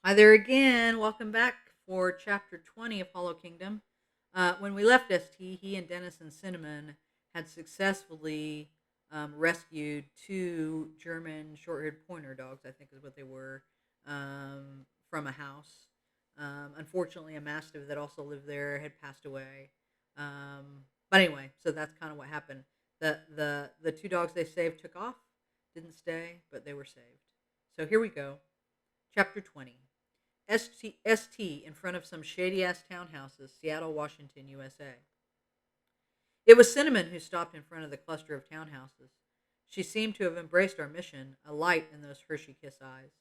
Hi there again. Welcome back for chapter 20 of Hollow Kingdom. When we left ST, he and Dennis and Cinnamon had successfully rescued two German short haired pointer dogs, I think is what they were, from a house. Unfortunately, a mastiff that also lived there had passed away. But anyway, so that's kind of what happened. The two dogs they saved took off, didn't stay, but they were saved. So here we go. Chapter 20. ST in front of some shady ass townhouses, Seattle, Washington, USA. It was Cinnamon who stopped in front of the cluster of townhouses. She seemed to have embraced our mission, a light in those Hershey Kiss eyes.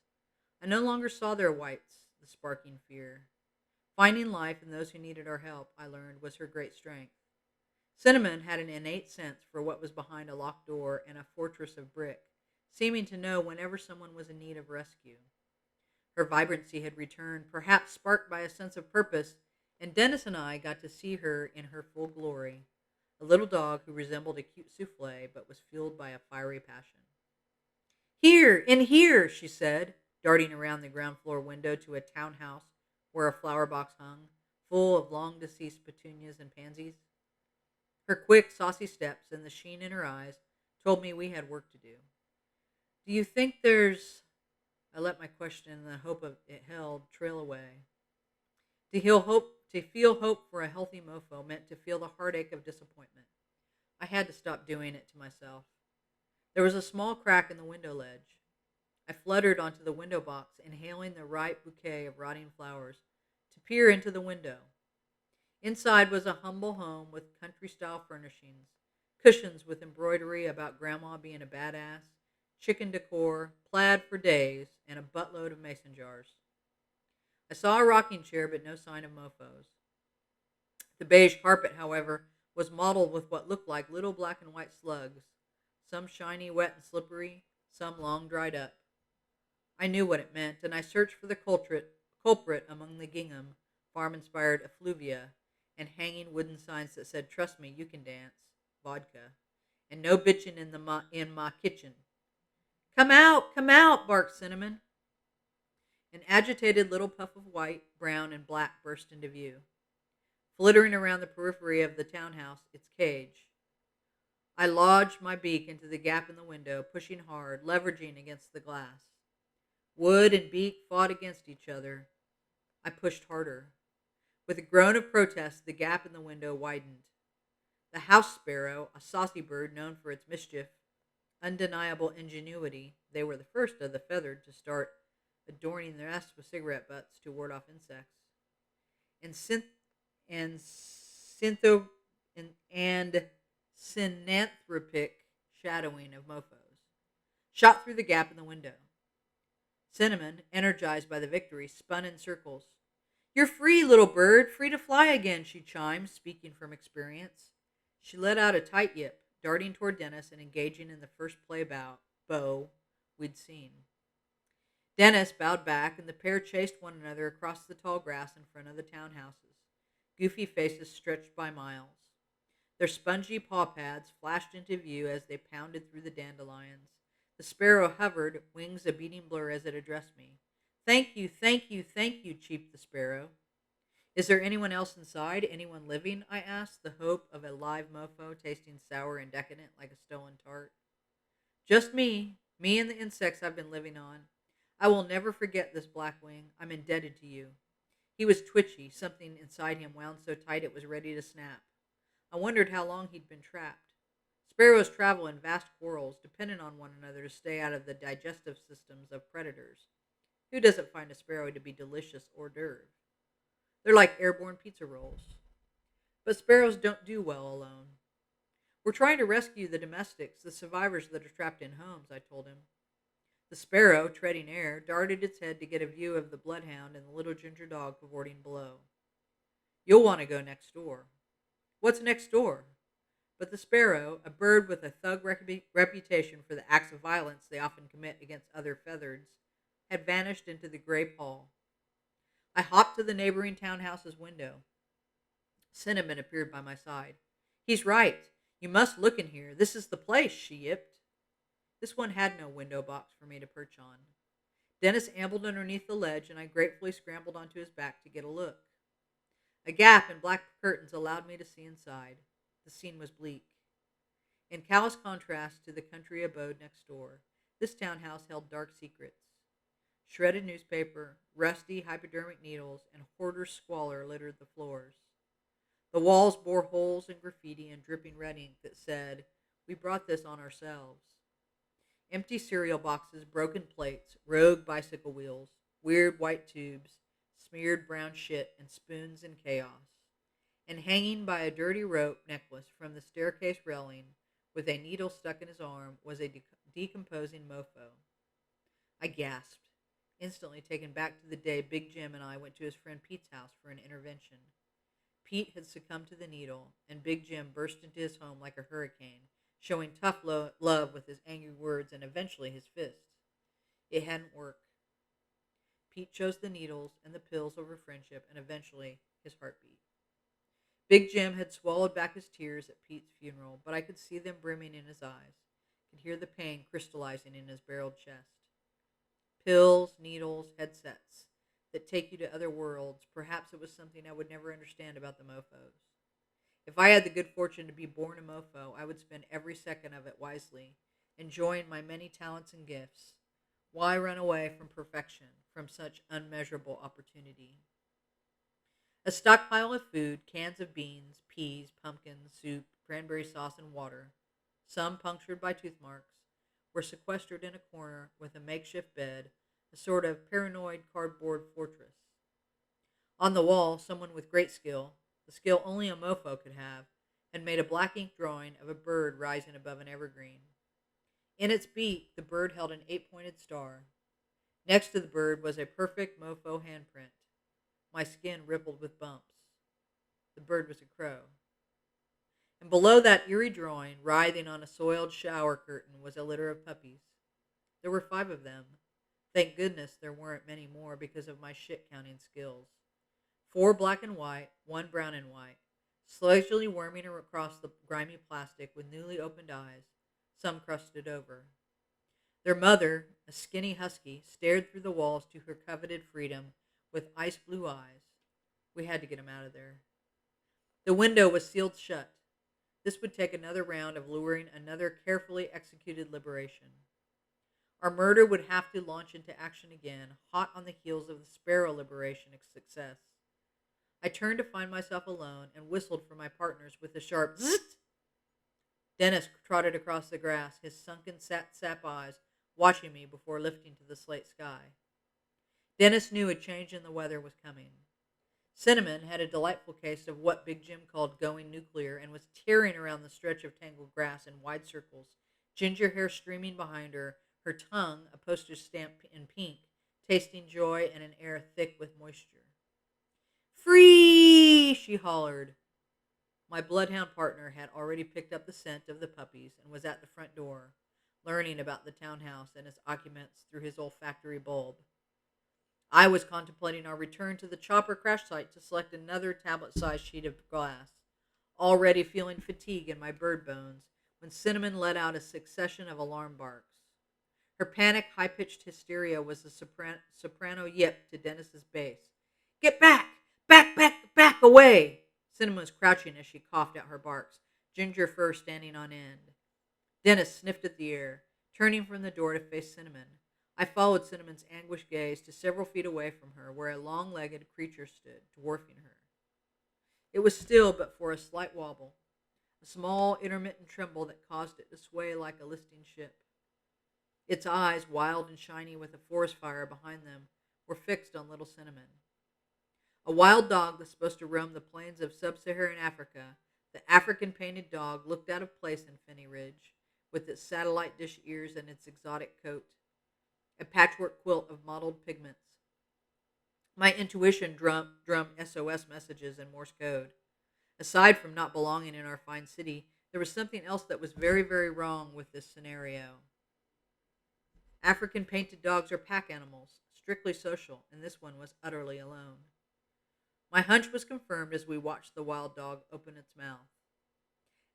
I no longer saw their whites, the sparking fear. Finding life in those who needed our help, I learned, was her great strength. Cinnamon had an innate sense for what was behind a locked door and a fortress of brick, seeming to know whenever someone was in need of rescue. Her vibrancy had returned, perhaps sparked by a sense of purpose, and Dennis and I got to see her in her full glory, a little dog who resembled a cute souffle but was fueled by a fiery passion. Here, in here, she said, darting around the ground floor window to a townhouse where a flower box hung, full of long deceased petunias and pansies. Her quick, saucy steps and the sheen in her eyes told me we had work to do. Do you think there's I let my question and the hope of it held trail away. To feel hope for a healthy mofo meant to feel the heartache of disappointment. I had to stop doing it to myself. There was a small crack in the window ledge. I fluttered onto the window box, inhaling the ripe bouquet of rotting flowers, to peer into the window. Inside was a humble home with country-style furnishings, cushions with embroidery about Grandma being a badass, chicken decor, plaid for days, and a buttload of mason jars. I saw a rocking chair, but no sign of mofos. The beige carpet, however, was mottled with what looked like little black and white slugs, some shiny, wet, and slippery, some long dried up. I knew what it meant, and I searched for the culprit among the gingham, farm-inspired effluvia, and hanging wooden signs that said, "Trust me, you can dance, vodka, and no bitchin' in my kitchen." Come out, barked Cinnamon. An agitated little puff of white, brown, and black burst into view, flittering around the periphery of the townhouse, its cage. I lodged my beak into the gap in the window, pushing hard, leveraging against the glass. Wood and beak fought against each other. I pushed harder. With a groan of protest, the gap in the window widened. The house sparrow, a saucy bird known for its mischief, undeniable ingenuity, they were the first of the feathered to start adorning their nests with cigarette butts to ward off insects, and synth and syntho and synanthropic shadowing of mofos, shot through the gap in the window. Cinnamon, energized by the victory, spun in circles. "You're free, little bird, free to fly again," she chimed, speaking from experience. She let out a tight yip, darting toward Dennis and engaging in the first bow we'd seen. Dennis bowed back, and the pair chased one another across the tall grass in front of the townhouses, goofy faces stretched by miles. Their spongy paw pads flashed into view as they pounded through the dandelions. The sparrow hovered, wings a beating blur as it addressed me. "Thank you, thank you, thank you," cheeped the sparrow. "Is there anyone else inside? Anyone living?" I asked, the hope of a live mofo tasting sour and decadent like a stolen tart. "Just me and the insects I've been living on. I will never forget this Blackwing. I'm indebted to you." He was twitchy, something inside him wound so tight it was ready to snap. I wondered how long he'd been trapped. Sparrows travel in vast quarrels, dependent on one another to stay out of the digestive systems of predators. Who doesn't find a sparrow to be delicious hors d'oeuvre? They're like airborne pizza rolls. But sparrows don't do well alone. "We're trying to rescue the domestics, the survivors that are trapped in homes," I told him. The sparrow, treading air, darted its head to get a view of the bloodhound and the little ginger dog cavorting below. "You'll want to go next door." "What's next door?" But the sparrow, a bird with a thug reputation for the acts of violence they often commit against other feathers, had vanished into the gray pall. I hopped to the neighboring townhouse's window. Cinnamon appeared by my side. "He's right. You must look in here. This is the place," she yipped. This one had no window box for me to perch on. Dennis ambled underneath the ledge, and I gratefully scrambled onto his back to get a look. A gap in black curtains allowed me to see inside. The scene was bleak. In callous contrast to the country abode next door, this townhouse held dark secrets. Shredded newspaper, rusty hypodermic needles, and hoarder squalor littered the floors. The walls bore holes in graffiti and dripping red ink that said, "We brought this on ourselves." Empty cereal boxes, broken plates, rogue bicycle wheels, weird white tubes, smeared brown shit, and spoons in chaos. And hanging by a dirty rope necklace from the staircase railing, with a needle stuck in his arm, was a decomposing mofo. I gasped, instantly taken back to the day Big Jim and I went to his friend Pete's house for an intervention. Pete had succumbed to the needle, and Big Jim burst into his home like a hurricane, showing tough love with his angry words and eventually his fists. It hadn't worked. Pete chose the needles and the pills over friendship and eventually his heartbeat. Big Jim had swallowed back his tears at Pete's funeral, but I could see them brimming in his eyes, could hear the pain crystallizing in his barreled chest. Pills, needles, headsets that take you to other worlds. Perhaps it was something I would never understand about the mofos. If I had the good fortune to be born a mofo, I would spend every second of it wisely, enjoying my many talents and gifts. Why run away from perfection, from such unmeasurable opportunity? A stockpile of food, cans of beans, peas, pumpkins, soup, cranberry sauce, and water, some punctured by tooth marks, were sequestered in a corner with a makeshift bed, a sort of paranoid cardboard fortress. On the wall, someone with great skill, the skill only a mofo could have, had made a black ink drawing of a bird rising above an evergreen. In its beak, the bird held an 8-pointed star. Next to the bird was a perfect mofo handprint. My skin rippled with bumps. The bird was a crow. And below that eerie drawing, writhing on a soiled shower curtain, was a litter of puppies. There were 5 of them. Thank goodness there weren't many more because of my shit-counting skills. 4 black and white, 1 brown and white, slowly worming across the grimy plastic with newly opened eyes, some crusted over. Their mother, a skinny husky, stared through the walls to her coveted freedom with ice-blue eyes. We had to get him out of there. The window was sealed shut. This would take another round of luring another carefully executed liberation. Our murder would have to launch into action again, hot on the heels of the Sparrow liberation success. I turned to find myself alone and whistled for my partners with a sharp zzzt. Dennis trotted across the grass, his sunken sap eyes watching me before lifting to the slate sky. Dennis knew a change in the weather was coming. Cinnamon had a delightful case of what Big Jim called going nuclear and was tearing around the stretch of tangled grass in wide circles, ginger hair streaming behind her, her tongue, a postage stamp in pink, tasting joy and an air thick with moisture. "Free!" she hollered. My bloodhound partner had already picked up the scent of the puppies and was at the front door, learning about the townhouse and its occupants through his olfactory bulb. I was contemplating our return to the chopper crash site to select another tablet-sized sheet of glass, already feeling fatigue in my bird bones, when Cinnamon let out a succession of alarm barks. Her panic, high-pitched hysteria was a soprano yip to Dennis's bass. "Get back! Back, back, back away!" Cinnamon was crouching as she coughed out her barks, ginger fur standing on end. Dennis sniffed at the air, turning from the door to face Cinnamon. I followed Cinnamon's anguished gaze to several feet away from her, where a long-legged creature stood, dwarfing her. It was still but for a slight wobble, a small intermittent tremble that caused it to sway like a listing ship. Its eyes, wild and shiny with a forest fire behind them, were fixed on little Cinnamon. A wild dog that's supposed to roam the plains of sub-Saharan Africa, the African painted dog looked out of place in Finney Ridge, with its satellite dish ears and its exotic coat, a patchwork quilt of mottled pigments. My intuition drummed SOS messages in Morse code. Aside from not belonging in our fine city, there was something else that was very, very wrong with this scenario. African painted dogs are pack animals, strictly social, and this one was utterly alone. My hunch was confirmed as we watched the wild dog open its mouth.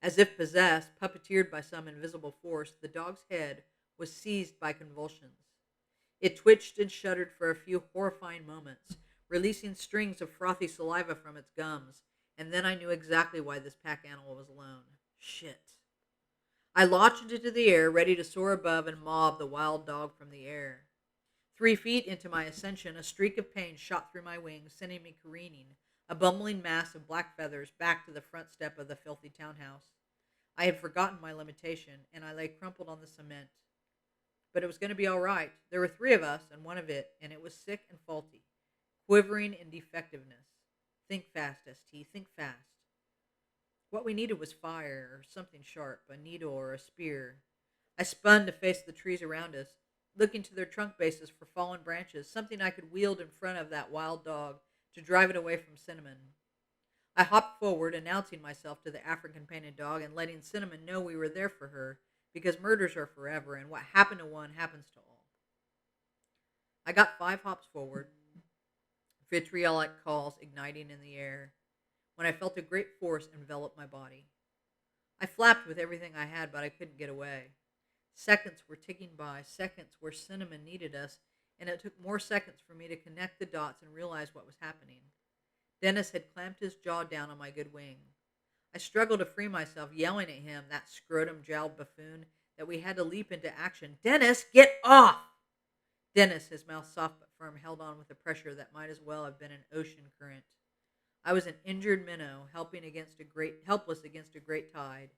As if possessed, puppeteered by some invisible force, the dog's head was seized by convulsions. It twitched and shuddered for a few horrifying moments, releasing strings of frothy saliva from its gums, and then I knew exactly why this pack animal was alone. Shit. I launched into the air, ready to soar above and mob the wild dog from the air. 3 feet into my ascension, a streak of pain shot through my wings, sending me careening, a bumbling mass of black feathers, back to the front step of the filthy townhouse. I had forgotten my limitation, and I lay crumpled on the cement. But it was going to be all right. There were 3 of us and one of it, and it was sick and faulty, quivering in defectiveness. Think fast, ST, think fast. What we needed was fire, or something sharp, a needle or a spear. I spun to face the trees around us, looking to their trunk bases for fallen branches, something I could wield in front of that wild dog to drive it away from Cinnamon. I hopped forward, announcing myself to the African painted dog and letting Cinnamon know we were there for her, because murders are forever, and what happened to one happens to all. I got 5 hops forward, vitriolic calls igniting in the air, when I felt a great force envelop my body. I flapped with everything I had, but I couldn't get away. Seconds were ticking by, seconds where Cinnamon needed us, and it took more seconds for me to connect the dots and realize what was happening. Dennis had clamped his jaw down on my good wing. I struggled to free myself, yelling at him, that scrotum-jowled buffoon, that we had to leap into action. Dennis, get off! Dennis, his mouth soft but firm, held on with a pressure that might as well have been an ocean current. I was an injured minnow, helpless against a great tide.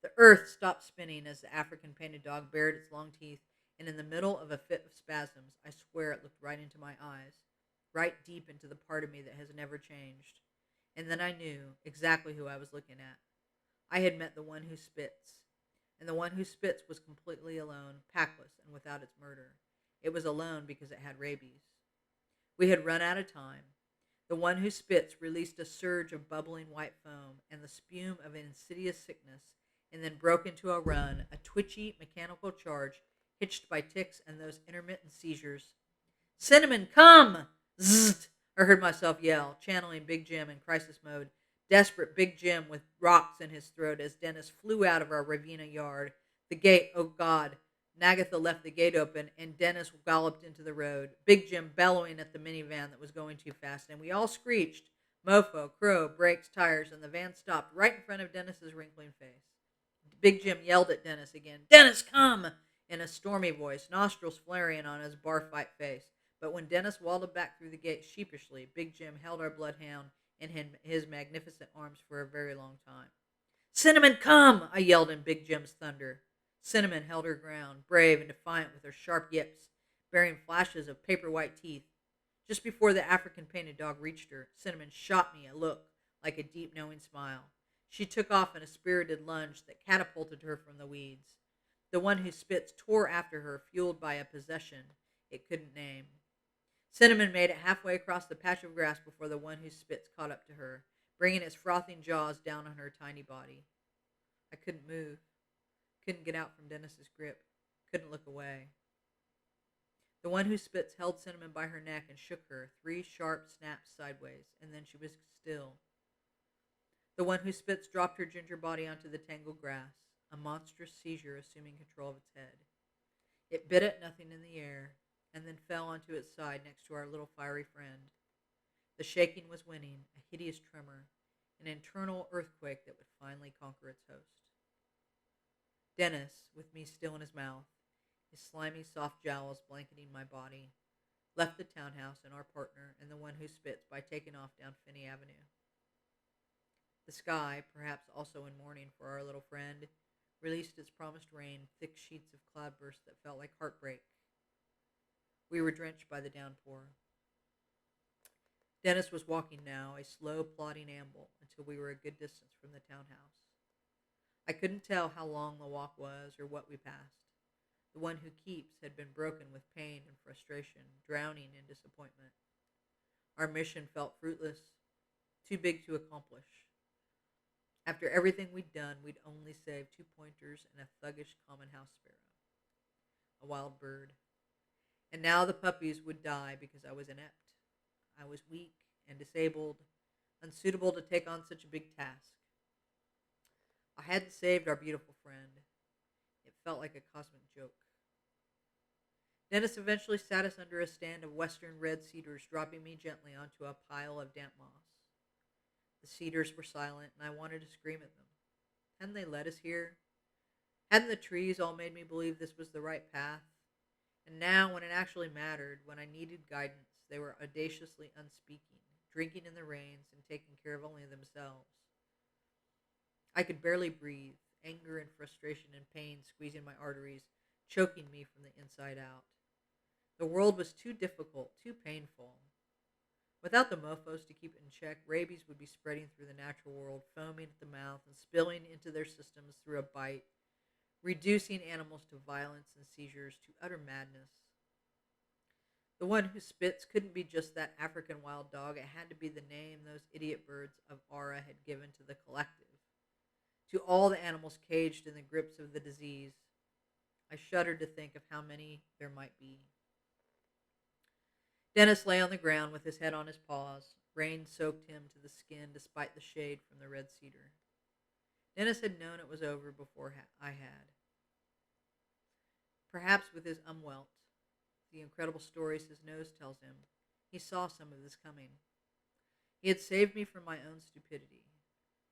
The earth stopped spinning as the African painted dog bared its long teeth, and in the middle of a fit of spasms, I swear it looked right into my eyes, right deep into the part of me that has never changed. And then I knew exactly who I was looking at. I had met the one who spits, and the one who spits was completely alone, packless, and without its murder. It was alone because it had rabies. We had run out of time. The one who spits released a surge of bubbling white foam and the spume of an insidious sickness, and then broke into a run, a twitchy, mechanical charge, hitched by tics and those intermittent seizures. Cinnamon, come! Zzzt! I heard myself yell, channeling Big Jim in crisis mode. Desperate Big Jim with rocks in his throat as Dennis flew out of our Ravenna yard. The gate, oh God. Nagatha left the gate open, and Dennis galloped into the road, Big Jim bellowing at the minivan that was going too fast, and we all screeched. Mofo, crow, brakes, tires, and the van stopped right in front of Dennis's wrinkling face. Big Jim yelled at Dennis again, Dennis, come! In a stormy voice, nostrils flaring on his bar-fight face. But when Dennis waddled back through the gate sheepishly, Big Jim held our bloodhound in his magnificent arms for a very long time. Cinnamon, come! I yelled in Big Jim's thunder. Cinnamon held her ground, brave and defiant with her sharp yips, bearing flashes of paper-white teeth. Just before the African-painted dog reached her, Cinnamon shot me a look like a deep, knowing smile. She took off in a spirited lunge that catapulted her from the weeds. The one who spits tore after her, fueled by a possession it couldn't name. Cinnamon made it halfway across the patch of grass before the one who spits caught up to her, bringing its frothing jaws down on her tiny body. I couldn't move. Couldn't get out from Dennis's grip. Couldn't look away. The one who spits held Cinnamon by her neck and shook her, 3 sharp snaps sideways, and then she was still. The one who spits dropped her ginger body onto the tangled grass, a monstrous seizure assuming control of its head. It bit at nothing in the air, and then fell onto its side next to our little fiery friend. The shaking was winning, a hideous tremor, an internal earthquake that would finally conquer its host. Dennis, with me still in his mouth, his slimy, soft jowls blanketing my body, left the townhouse and our partner and the one who spits by taking off down Finney Avenue. The sky, perhaps also in mourning for our little friend, released its promised rain, thick sheets of cloudburst that felt like heartbreak. We were drenched by the downpour. Dennis was walking now, a slow, plodding amble, until we were a good distance from the townhouse. I couldn't tell how long the walk was or what we passed. The one who keeps had been broken with pain and frustration, drowning in disappointment. Our mission felt fruitless, too big to accomplish. After everything we'd done, we'd only saved 2 pointers and a thuggish common house sparrow, a wild bird. And now the puppies would die because I was inept. I was weak and disabled, unsuitable to take on such a big task. I hadn't saved our beautiful friend. It felt like a cosmic joke. Dennis eventually sat us under a stand of western red cedars, dropping me gently onto a pile of damp moss. The cedars were silent, and I wanted to scream at them. Hadn't they led us here? Hadn't the trees all made me believe this was the right path? And now, when it actually mattered, when I needed guidance, they were audaciously unspeaking, drinking in the rains and taking care of only themselves. I could barely breathe, anger and frustration and pain squeezing my arteries, choking me from the inside out. The world was too difficult, too painful. Without the mofos to keep it in check, rabies would be spreading through the natural world, foaming at the mouth and spilling into their systems through a bite, reducing animals to violence and seizures, to utter madness. The one who spits couldn't be just that African wild dog. It had to be the name those idiot birds of Ara had given to the collective, to all the animals caged in the grips of the disease. I shuddered to think of how many there might be. Dennis lay on the ground with his head on his paws. Rain soaked him to the skin despite the shade from the red cedar. Dennis had known it was over before I had. Perhaps with his umwelt, the incredible stories his nose tells him, he saw some of this coming. He had saved me from my own stupidity,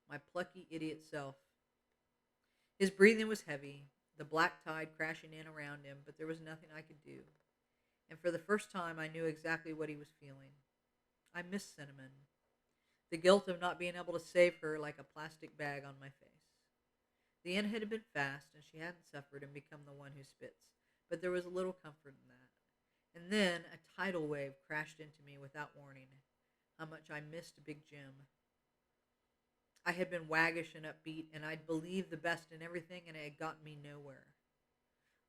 my plucky idiot self. His breathing was heavy, the black tide crashing in around him, but there was nothing I could do. And for the first time, I knew exactly what he was feeling. I missed Cinnamon, the guilt of not being able to save her like a plastic bag on my face. The end had been fast, and she hadn't suffered and become the one who spits, but there was a little comfort in that. And then a tidal wave crashed into me without warning. How much I missed Big Jim. I had been waggish and upbeat, and I'd believed the best in everything, and it had gotten me nowhere.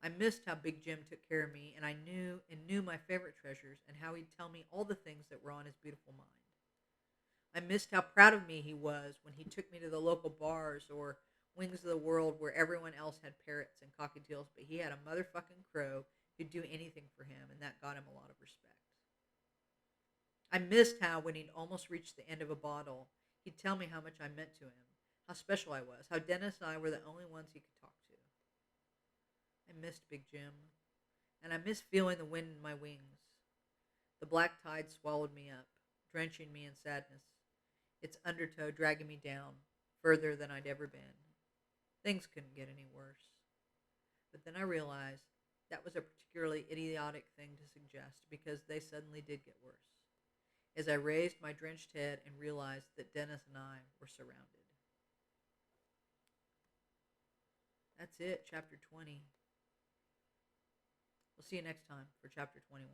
I missed how Big Jim took care of me, and I knew my favorite treasures, and how he'd tell me all the things that were on his beautiful mind. I missed how proud of me he was when he took me to the local bars or Wings of the World where everyone else had parrots and cockatiels, but he had a motherfucking crow who'd do anything for him, and that got him a lot of respect. I missed how, when he'd almost reached the end of a bottle, he'd tell me how much I meant to him, how special I was, how Dennis and I were the only ones he could talk to. I missed Big Jim, and I missed feeling the wind in my wings. The black tide swallowed me up, drenching me in sadness, its undertow dragging me down, further than I'd ever been. Things couldn't get any worse. But then I realized that was a particularly idiotic thing to suggest, because they suddenly did get worse, as I raised my drenched head and realized that Dennis and I were surrounded. That's it, chapter 20. We'll see you next time for chapter 21.